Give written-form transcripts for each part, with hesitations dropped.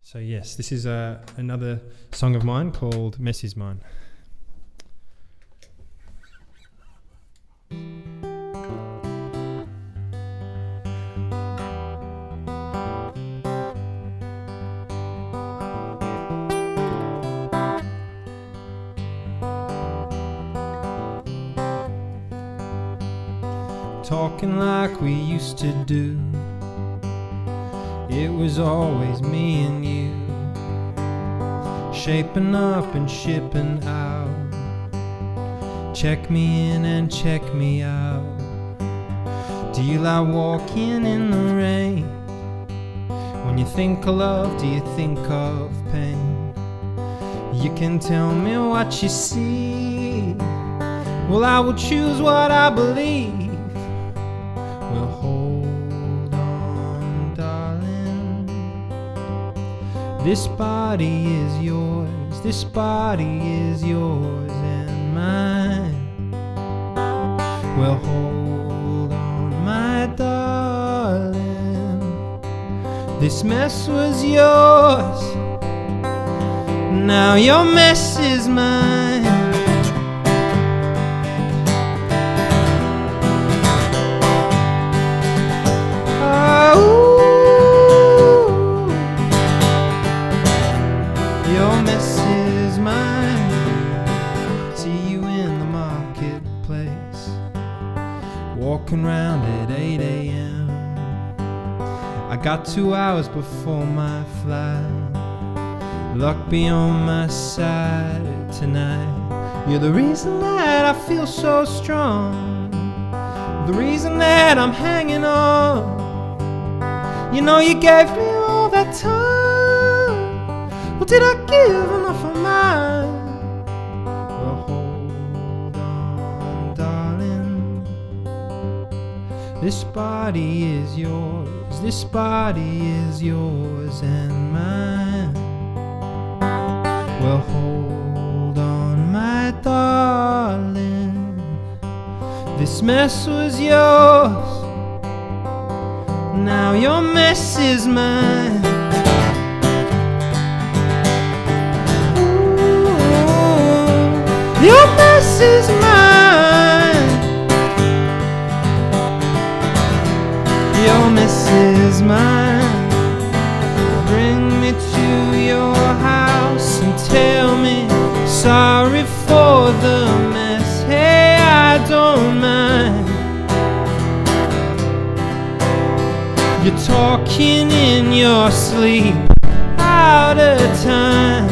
So yes, this is another song of mine called Mess Is Mine. Talking like we used to do. It was always me and you, shaping up and shipping out. Check me in and check me out. Do you like walking in the rain? When you think of love, do you think of pain? You can tell me what you see. Well, I will choose what I believe. Well, hold on, darling. This body is yours. This body is yours and mine. Well, hold on, my darling. This mess was yours. Now your mess is mine. Your mess is mine. See you in the marketplace, walking round at 8 a.m. I got 2 hours before my flight. Luck be on my side tonight. You're the reason that I feel so strong, the reason that I'm hanging on. You know you gave me all that time. Well, did I give enough of mine? Well, hold on, darling. This body is yours. This body is yours and mine. Well, hold on, my darling. This mess was yours. Now your mess is mine. Your mess is mine. Your mess is mine. Bring me to your house and tell me sorry for the mess. Hey, I don't mind. You're talking in your sleep, out of time.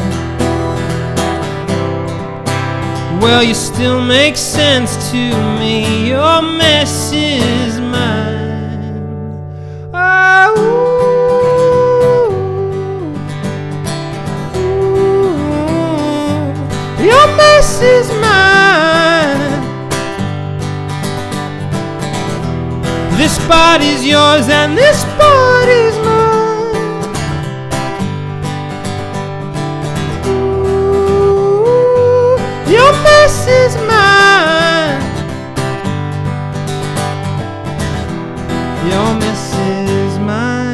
Well, you still make sense to me. Your mess is mine. Oh, ooh, your mess is mine. This body's yours and this body's mine. Your mess is mine. Your mess is mine.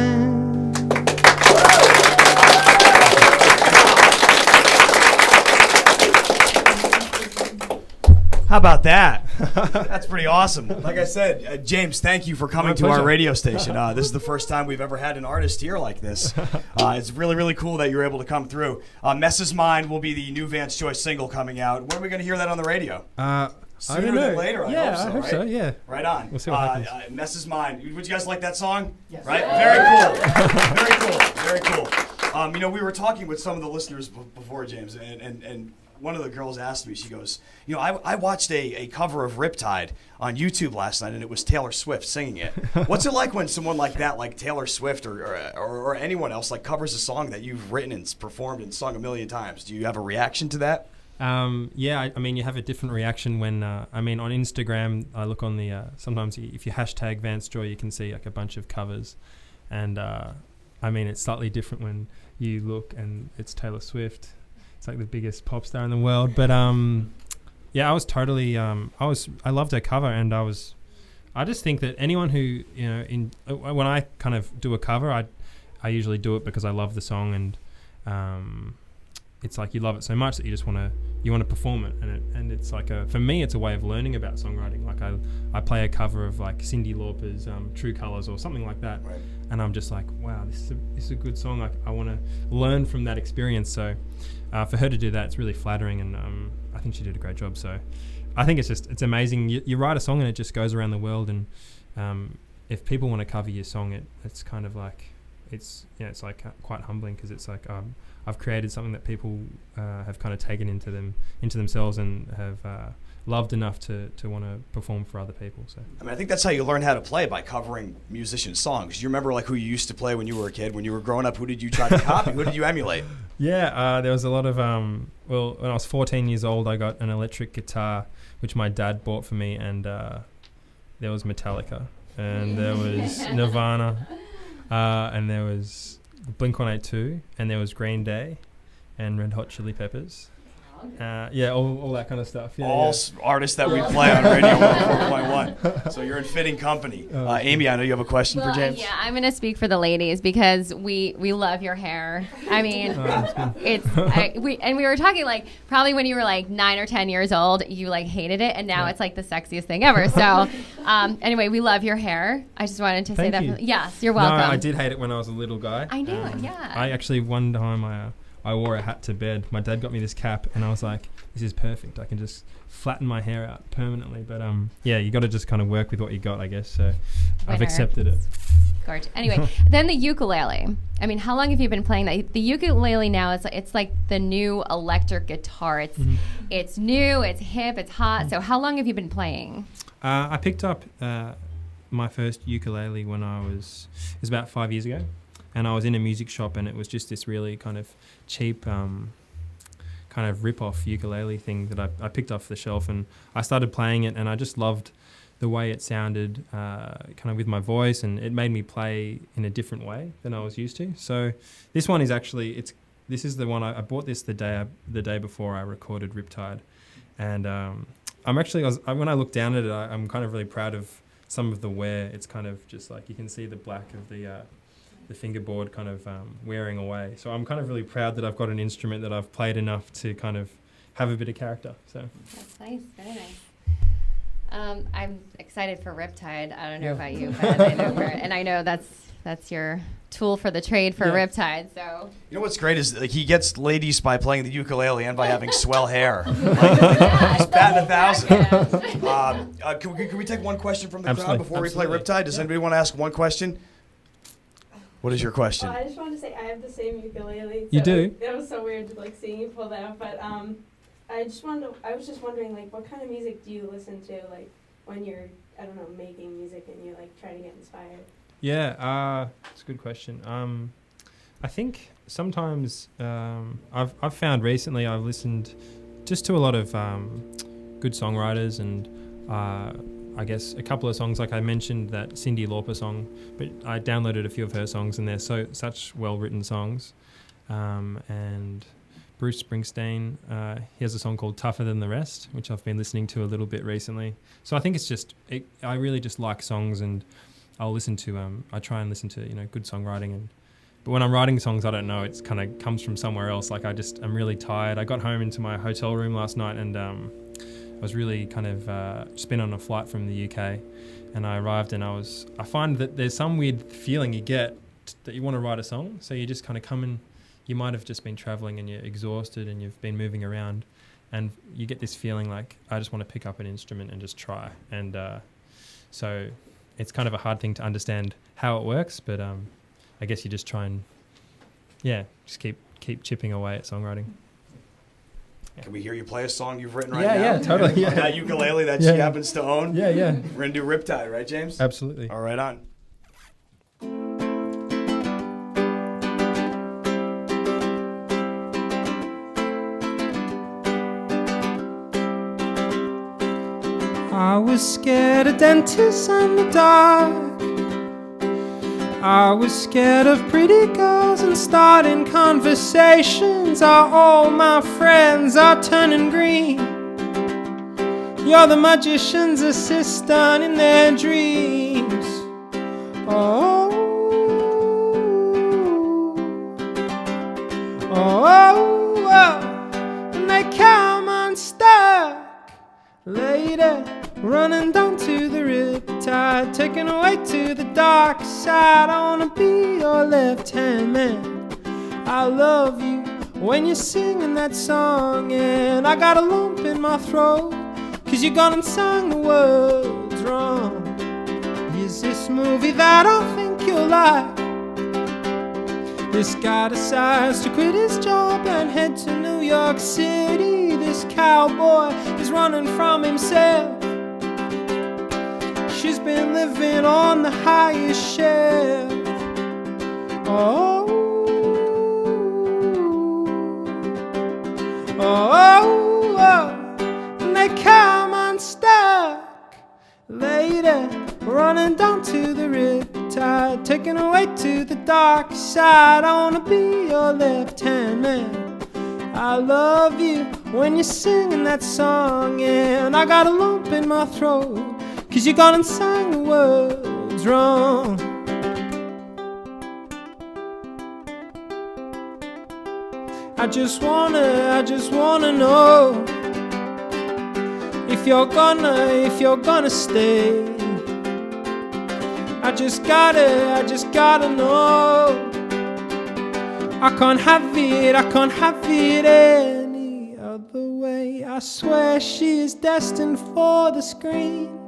How about that? That's pretty awesome. Like I said, James, thank you for coming to our radio station. This is the first time we've ever had an artist here like this. It's really, really cool that you were able to come through. Mess Is Mine will be the new Vance Choice single coming out. When are we going to hear that on the radio? Sooner than later, yeah, I hope so, yeah. Right on. We'll see what happens. Mess Is Mine. Would you guys like that song? Yes. Right? Very cool. You know, we were talking with some of the listeners before, James, and one of the girls asked me, she goes, you know, I watched a cover of Riptide on YouTube last night, and it was Taylor Swift singing it. What's it like when someone like that, like Taylor Swift or anyone else, like covers a song that you've written and performed and sung a million times? Do you have a reaction to that? Yeah, I mean, you have a different reaction when, I mean, on Instagram, I look on the, sometimes if you hashtag Vance Joy, you can see like a bunch of covers. And, I mean, it's slightly different when you look and it's Taylor Swift. It's like the biggest pop star in the world. But, yeah, I was totally, I loved her cover, and I just think that anyone who, you know, when I kind of do a cover, I usually do it because I love the song, and it's like you love it so much that you just want to perform it, and it's like for me it's a way of learning about songwriting. Like I play a cover of like Cyndi Lauper's True Colours or something like that, Right. and I'm just like, wow, this is a good song. Like I want to learn from that experience. So for her to do that, it's really flattering, and I think she did a great job. So I think it's amazing. You write a song and it just goes around the world, and if people want to cover your song, it's kind of like it's like quite humbling, because it's like I've created something that people have kind of taken into themselves and have loved enough to want to perform for other people. So I mean, I think that's how you learn how to play, by covering musicians' songs. You remember like who you used to play when you were a kid, when you were growing up? Who did you try to copy? Who did you emulate? Yeah, there was a lot of well, when I was 14 years old, I got an electric guitar which my dad bought for me, and there was Metallica, and there was Nirvana, and there was Blink-182, and there was Green Day and Red Hot Chili Peppers. All that kind of stuff. Artists that we play on Radio 104.1. So you're in fitting company. Amy, I know you have a question for James. Yeah, I'm going to speak for the ladies, because we love your hair. I mean, we were talking like probably when you were like 9 or 10 years old, you like hated it, and now it's like the sexiest thing ever. So anyway, we love your hair. I just wanted to say that. Yes, you're welcome. No, I did hate it when I was a little guy. I knew it. Yeah. I actually one time I wore a hat to bed. My dad got me this cap, and I was like, this is perfect. I can just flatten my hair out permanently. But you got to just kind of work with what you got, I guess. So I've accepted it. Gorgeous. Anyway, then the ukulele. I mean, how long have you been playing that? The ukulele now it's like the new electric guitar. It's new, it's hip, it's hot. So how long have you been playing? I picked up my first ukulele when it was about 5 years ago. And I was in a music shop, and it was just this really kind of cheap kind of rip-off ukulele thing that I picked off the shelf, and I started playing it, and I just loved the way it sounded kind of with my voice, and it made me play in a different way than I was used to. So this one is actually, this is the one, I bought this the day before I recorded Riptide, and I'm actually, when I look down at it, I'm kind of really proud of some of the wear. It's kind of just like, you can see the black of the fingerboard kind of wearing away. So I'm kind of really proud that I've got an instrument that I've played enough to kind of have a bit of character. So that's nice, very nice. I'm excited for Riptide. I don't know about you, but I know that's your tool for the trade for Riptide. So you know what's great is like he gets ladies by playing the ukulele and by having swell hair. He's batting 1,000. Can we take one question from the crowd before we play Riptide? Does anybody want to ask one question? What is your question? I just wanted to say I have the same ukulele. You do? That was so weird, like seeing you pull that out. But I was just wondering, like, what kind of music do you listen to, like, when you're, I don't know, making music and you're like trying to get inspired? Yeah, it's a good question. I think sometimes I've found recently I've listened just to a lot of good songwriters, and I guess a couple of songs, like I mentioned that Cyndi Lauper song, but I downloaded a few of her songs, and they're such well-written songs. And Bruce Springsteen, he has a song called Tougher Than the Rest, which I've been listening to a little bit recently. So I think I really just like songs, and I'll listen to, I try and listen to, good songwriting. But when I'm writing songs, I don't know, it's kind of comes from somewhere else. Like I'm really tired. I got home into my hotel room last night, and I was really kind of just been on a flight from the UK, and I arrived, and I find that there's some weird feeling you get that you want to write a song. So you just kind of come in, you might have just been traveling and you're exhausted and you've been moving around, and you get this feeling like, I just want to pick up an instrument and just try. And so it's kind of a hard thing to understand how it works, but I guess you just try and, just keep chipping away at songwriting. Can we hear you play a song you've written now? Yeah, totally. On that ukulele that she happens to own? Yeah. We're going to do Riptide, right, James? Absolutely. All right, on. I was scared of dentists and the dark. I was scared of pretty girls and starting conversations. Are all my friends are turning green? You're the magician's assistant in their dreams. Oh, and they come unstuck. Lady, running down to the riptide, taken away to the dark side. I wanna be your left-hand man. I love you when you're singing that song, and I got a lump in my throat, 'cause you gone and sang the words wrong. Is this movie that I think you'll like? This guy decides to quit his job and head to New York City. This cowboy is running from himself. She's been living on the highest shelf. Oh, oh, oh, and they come unstuck. Lady, running down to the riptide, taken away to the dark side. I wanna be your left-hand man. I love you when you're singing that song, and I got a lump in my throat, 'cause you gone and sang the words wrong. I just wanna know if you're gonna stay. I just gotta know. I can't have it any other way. I swear she is destined for the screen.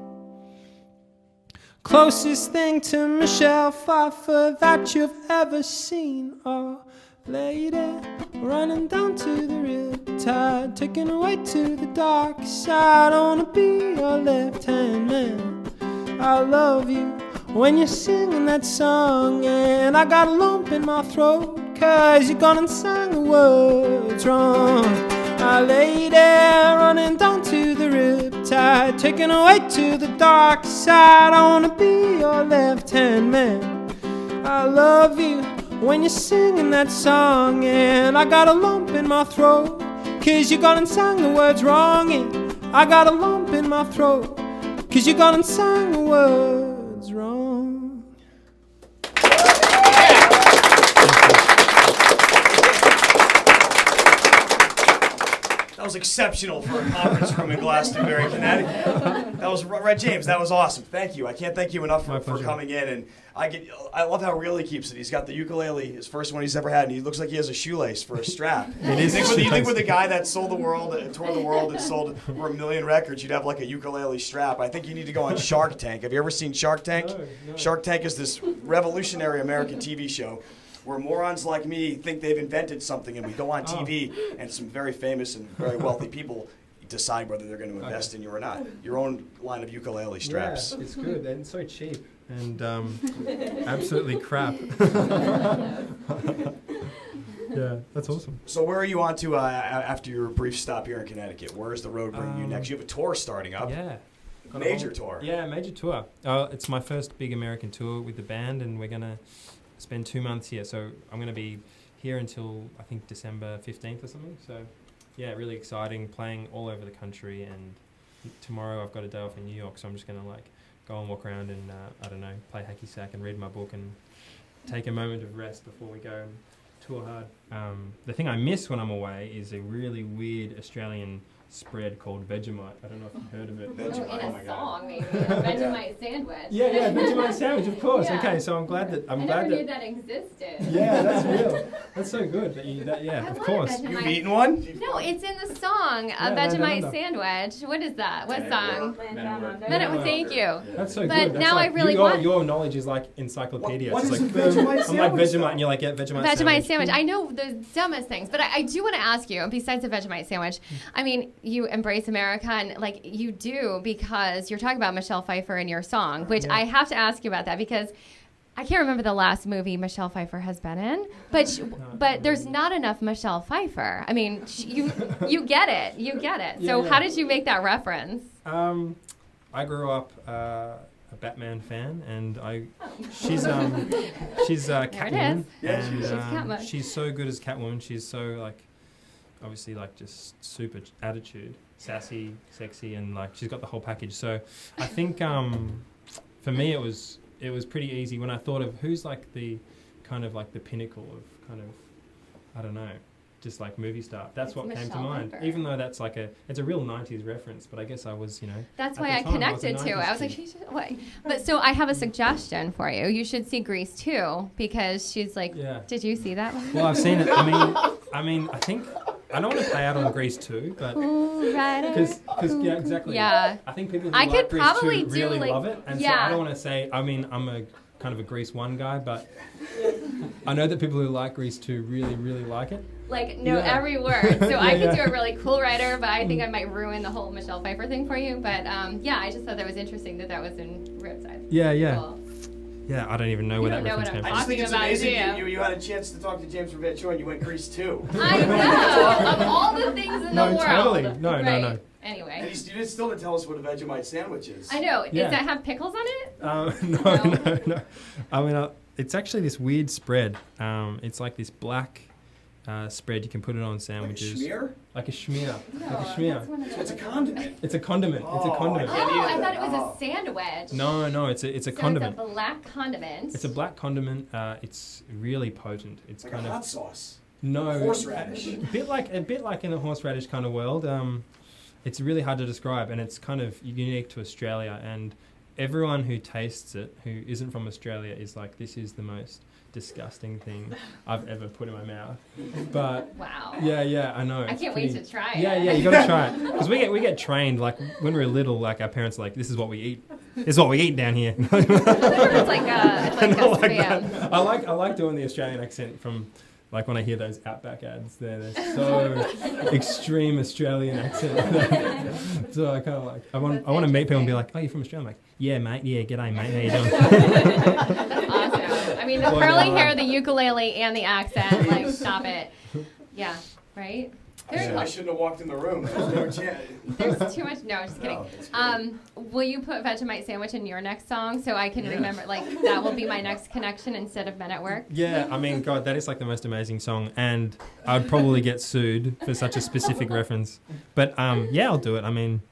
Closest thing to Michelle Pfeiffer that you've ever seen. Oh, lady, running down to the riptide, taken away to the dark side. I wanna be your left-hand man. I love you when you're singing that song, and I got a lump in my throat, 'cause you gone and sang the words wrong. I lay there running down to the riptide, taken away to the dark side. I wanna be your left-hand man. I love you when you're singing that song, and I got a lump in my throat, 'cause you gone and sang the words wrong. And I got a lump in my throat, 'cause you gone and sang the words wrong. That was exceptional for a conference room in Glastonbury, Connecticut. That was right, James. That was awesome. Thank you. I can't thank you enough for coming in. And I love how real he keeps it. He's got the ukulele, his first one he's ever had, and he looks like he has a shoelace for a strap. You think with the guy that sold the world, toured the world, and sold over 1 million records, you'd have like a ukulele strap. I think you need to go on Shark Tank. Have you ever seen Shark Tank? No. Shark Tank is this revolutionary American TV show where morons like me think they've invented something, and we go on TV, and some very famous and very wealthy people decide whether they're going to invest in you or not. Your own line of ukulele straps. Yeah, it's good, and it's so cheap, and absolutely crap. Yeah, that's awesome. So where are you on to after your brief stop here in Connecticut? Where is the road bringing you next? You have a tour starting up. Yeah. Major tour. Yeah, major tour. It's my first big American tour with the band, and we're going to spend 2 months here. So I'm going to be here until, I think, December 15th or something. So, yeah, really exciting, playing all over the country. And tomorrow I've got a day off in New York, so I'm just going to, go and walk around and, I don't know, play hacky sack and read my book and take a moment of rest before we go and tour hard. The thing I miss when I'm away is a really weird Australian spread called Vegemite. I don't know if you've heard of it. Vegemite. In a song, maybe. A Vegemite sandwich. Yeah, Vegemite sandwich, of course. Yeah. Okay, so I'm glad that... I never knew that existed. Yeah, that's real. That's so good. Of course. You've eaten one? No, it's in the song, a Vegemite sandwich. What is that? What song? Thank you. That's so but good. now I really want... Your knowledge is like encyclopedia. What it's is like Vegemite sandwich? I'm like Vegemite, and you're like, yeah, Vegemite sandwich. I know the dumbest things, but I do want to ask you, besides the Vegemite sandwich, I mean, you embrace America, and you do, because you're talking about Michelle Pfeiffer in your song, which I have to ask you about that, because I can't remember the last movie Michelle Pfeiffer has been in, but there's not enough Michelle Pfeiffer. I mean, you get it. You get it. So how did you make that reference? I grew up a Batman fan, and she's Catwoman. And she's so good as Catwoman. She's so obviously just super attitude, sassy, sexy, and she's got the whole package. So I think for me it was pretty easy when I thought of who's the kind of the pinnacle of kind of, I don't know, just like movie star. That's It's what came to Michelle mind. Pfeiffer. Even though it's like it's a real 90s reference, but I guess I was, That's at why the I time, connected I was a to it. I was 90s like, kid. she should, what? But so I have a suggestion for you. You should see Grease too, because she's like, Yeah. did you see that one? Well, I've seen it. I mean, I think I don't want to play out on Grease 2, but because yeah, exactly. Yeah. I think people who I like could Grease probably 2 do, really like- love it, and so yeah. I don't want to say. I mean, I'm a kind of a Grease 1 guy, but I know that people who like Grease 2 really, really like it. Like, know Yeah. every word. So I could yeah. do a really cool writer, but I think I might ruin the whole Michelle Pfeiffer thing for you. But yeah, I just thought that was interesting that was in Riptide. Yeah. Cool. Yeah, I don't even know You where don't that know reference what came I'm I from. just think it's Talking about amazing you. you had a chance to talk to James from Vance and you went Grease 2. I know. Of all the things in No, the world. totally. No. Right. And Anyway. you still didn't tell us what a Vegemite sandwich is. I know. Yeah. Does that have pickles on it? No. I mean, it's actually this weird spread. It's like this black spread. You can put it on sandwiches. Like a schmear? Like a schmear. No, Like a schmear. that's one of So the it's a condiment. It's a condiment. It's a Oh, condiment. I can't Oh, eat I it. thought it was Oh. a sandwich. No, it's a So condiment. It's a black condiment. It's a black condiment. It's really potent. It's Like kind a of hot sauce. no Horseradish. A bit like in the horseradish kind of world. It's really hard to describe, and it's kind of unique to Australia. And everyone who tastes it, who isn't from Australia, is like, this is the most disgusting thing I've ever put in my mouth. But Wow. yeah, I know. I it's can't pretty- wait to try it. Yeah, you gotta try it because we get trained. Like when we were little, like our parents are like, this is what we eat. This is what we eat down here. it's like a Not like spam. that. I like doing the Australian accent from like when I hear those Outback ads. They're so extreme Australian accent. So I kind of like I want to meet people and be like, oh, you're from Australia? I'm like, yeah, mate. Yeah, g'day, mate. How you doing? That's awesome. I mean, the curly hair, the ukulele, and the accent. Like, stop it. Yeah. Right. I shouldn't have walked in the room. There's no chance. There's too much. No, just kidding. No, it's great. Will you put Vegemite sandwich in your next song so I can remember? Like, that will be my next connection instead of Men at Work. Yeah, I mean, God, that is like the most amazing song, and I'd probably get sued for such a specific reference. But yeah, I'll do it. I mean,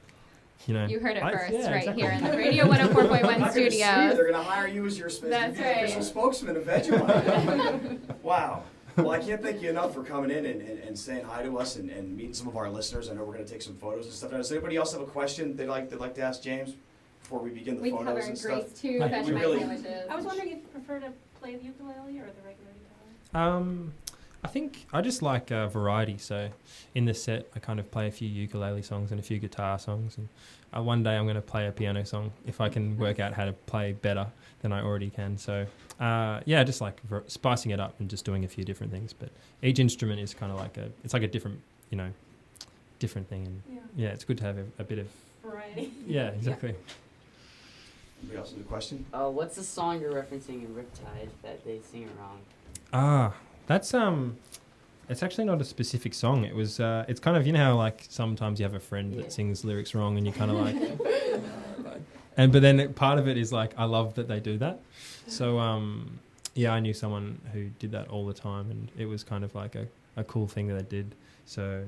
you know. You heard it first, yeah, right exactly. here in the Radio 104.1 They're not gonna sue you. studios. They're going to hire you as your That's official right. spokesman of Vegemite. Wow. Well, I can't thank you enough for coming in and saying hi to us and meeting some of our listeners. I know we're going to take some photos and stuff. Now, does anybody else have a question they'd like to ask James before we begin the We photos covered and Grace stuff? 2, We Vegemite really- sandwiches. I was wondering if you prefer to play the ukulele or the regular guitar. I think I just like variety. So in the set, I kind of play a few ukulele songs and a few guitar songs. And one day I'm going to play a piano song if I can work out how to play better than I already can. So yeah, just like spicing it up and just doing a few different things. But each instrument is kind of like it's like a different, different thing. And yeah, it's good to have a bit of Variety. yeah, exactly. Anybody else have a question? What's the song you're referencing in Riptide that they sing it wrong? That's it's actually not a specific song. It was it's kind of, how like sometimes you have a friend that sings lyrics wrong and you kind of like but then part of it is like I love that they do that. So yeah, I knew someone who did that all the time, and it was kind of like a cool thing that they did. So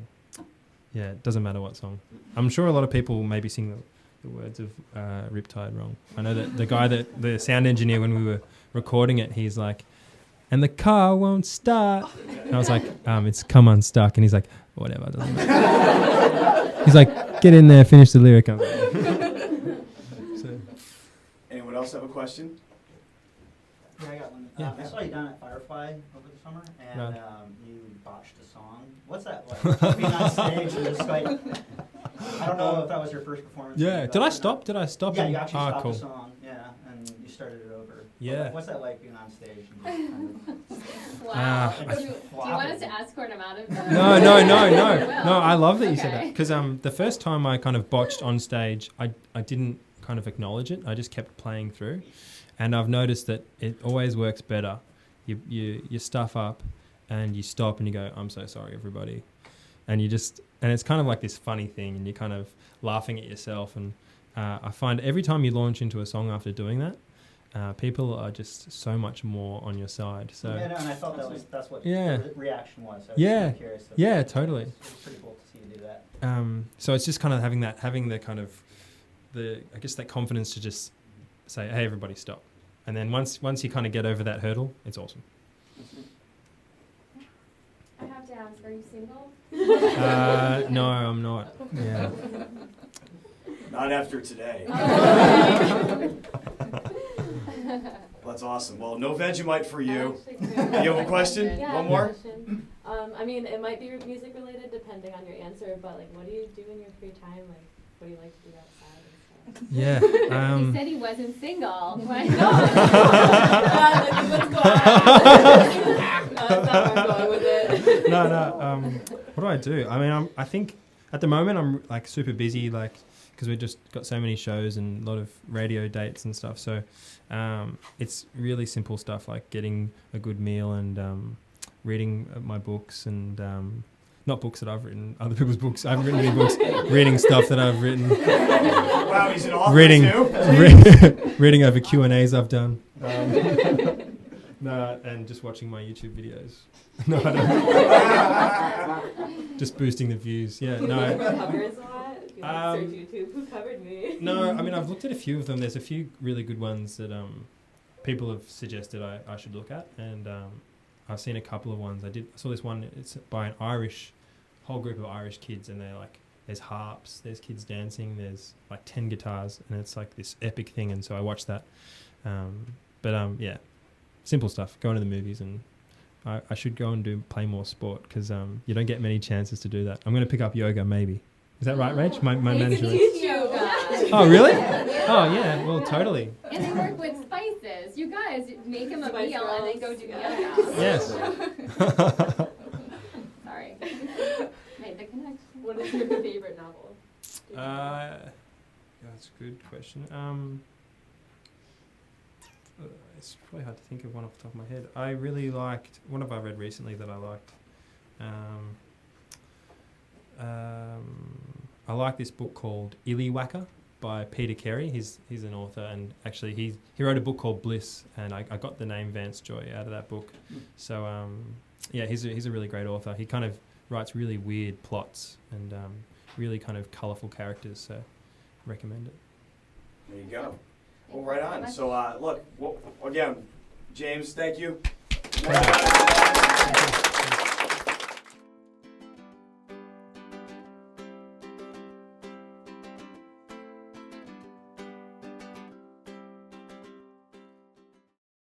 yeah, it doesn't matter what song. I'm sure a lot of people maybe sing the words of Riptide wrong. I know that the sound engineer, when we were recording it, he's like, and the car won't start. And I was like, it's come unstuck. And he's like, whatever, doesn't matter. He's like, get in there, finish the lyric. I'm like, so. Anyone else have a question? Yeah, I got one. Yeah. I saw you down at Firefly over the summer, and Right. you botched a song. What's that like? Being on stage and just like, I don't know if that was your first performance. Yeah. maybe Did I that- stop? Yeah, and- you actually Ah, stopped cool. the song. Yeah, and you started it over. Yeah. What's that like being on stage? And just kind Wow. I- do you want us to escort him out of the No. Well, No, I love that you said that. okay. Because the first time I kind of botched on stage, I didn't kind of acknowledge it. I just kept playing through. And I've noticed that it always works better. You stuff up and you stop and you go, I'm so sorry, everybody. And it's kind of like this funny thing, and you're kind of laughing at yourself. And I find every time you launch into a song after doing that, people are just so much more on your side. So yeah, no, and I thought that's what Yeah. the reaction was. I was Yeah. kind of curious. Yeah, totally. It's pretty cool to see you do that. So it's just kind of having the kind of I guess that confidence to just say, hey, everybody, stop. And then once you kind of get over that hurdle, it's awesome. I have to ask ask, are you single? No, I'm not. Yeah. Not after today. That's awesome. Well, no Vegemite for you. You have a question? Yeah, One more? question. I mean, it might be music related depending on your answer, but like, what do you do in your free time? Like, what do you like to do outside and stuff? Yeah. He said he wasn't single. Why Like, what's going on? That's not where I'm going with it. No. What do I do? I mean, I think at the moment I'm like super busy, like because we just got so many shows and a lot of radio dates and stuff. So it's really simple stuff like getting a good meal and reading my books and not books that I've written, other people's books. I haven't written any books. Reading stuff that I've written. Wow, he's an author too. Reading over Q&As I've done. No, and just watching my YouTube videos. No, I don't. Just boosting the views. Yeah, no. Covers a lot? You like search YouTube, who covered me? No, I mean, I've looked at a few of them. There's a few really good ones that people have suggested I should look at, and I've seen a couple of ones. I saw this one. It's by an whole group of Irish kids, and they're like, there's harps, there's kids dancing, there's like 10 guitars, and it's like this epic thing. And so I watched that. Yeah, simple stuff. Going to the movies, and I should go and play more sport because you don't get many chances to do that. I'm going to pick up yoga maybe. Is that right, Rach? My manager. yoga. Oh, really? Oh, yeah. Well, totally. And they work with spices. You guys make them a Spice meal girls. and then go do yoga. Yes. Sorry. Made the connection. What is your favorite novel? That's a good question. It's probably hard to think of one off the top of my head. I really liked, what have I read recently that I liked? I like this book called Illywacker by Peter Carey. He's an author, and actually he wrote a book called Bliss, and I got the name Vance Joy out of that book. So yeah, he's a really great author. He kind of writes really weird plots and really kind of colourful characters, so recommend it. There you go. Well, right on. So, look, again, James, thank you.